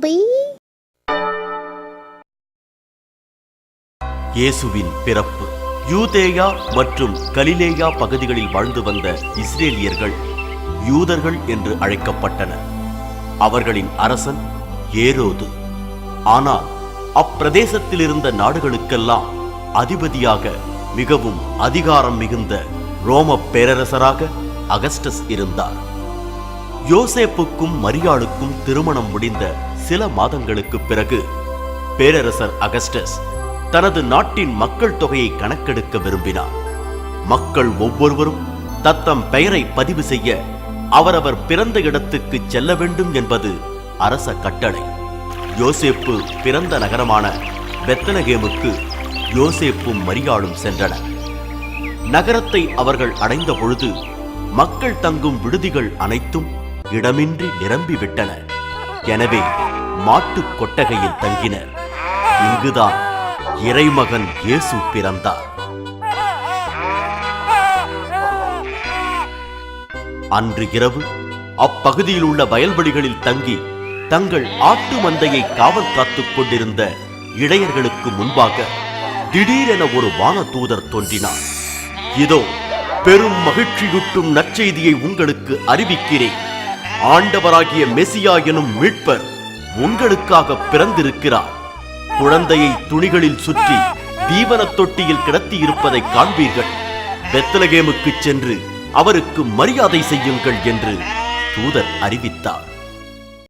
Baby. இயேசுவின் பிறப்பு. யூதேயா மற்றும் கலிலேயா பகுதிகளில் வாழ்ந்து வந்த இஸ்ரேலியர்கள் யூதர்கள் என்று அழைக்கப்பட்டனர். அவர்களின் அரசன் ஏரோது. ஆனால் அப்பிரதேசத்தில் இருந்த நாடுகளுக்கெல்லாம் அதிபதியாக மிகவும் அதிகாரம் மிகுந்த ரோம பேரரசராக அகஸ்டஸ் இருந்தார். யோசேப்புக்கும் மரியாளுக்கும் திருமணம் முடிந்த சில மாதங்களுக்கு பிறகு பேரரசர் அகஸ்டஸ் தனது நாட்டின் மக்கள் தொகையை கணக்கெடுக்க விரும்பினார். மக்கள் ஒவ்வொருவரும் தத்தம் பெயரை பதிவு செய்ய அவரவர் பிறந்த இடத்துக்கு செல்ல வேண்டும் என்பது அரச கட்டளை. யோசேப்பு பிறந்த நகரமான பெத்லகேமுக்கு யோசேப்பும் மரியாளும் சென்றனர். நகரத்தை அவர்கள் அடைந்த பொழுது மக்கள் தங்கும் விடுதிகள் அனைத்தும் இடமின்றி நிரம்பிவிட்டன. எனவே மாட்டுக் கொட்டகையில் தங்கினர். இங்குதான் இறைமகன் இயேசு பிறந்தார். அன்று இரவு அப்பகுதியில் உள்ள வயல்வெளிகளில் தங்கி தங்கள் ஆட்டு மந்தையை காவல் காத்துக் கொண்டிருந்த இடையர்களுக்கு முன்பாக திடீரென ஒரு வானதூதர் தோன்றினார். இதோ பெரும் மகிழ்ச்சியூட்டும் நற்செய்தியை உங்களுக்கு அறிவிக்கிறேன். ஆண்டவராகிய மெசியா எனும் மீட்பர் உங்களுக்காக பிறந்திருக்கிறார். குழந்தையை துணிகளில் சுற்றி தீவன தொட்டியில் கிடத்தி இருப்பதை காண்பீர்கள். பெத்லகேமுக்கு சென்று அவருக்கு மரியாதை செய்யுங்கள் என்று தூதர் அறிவித்தார்.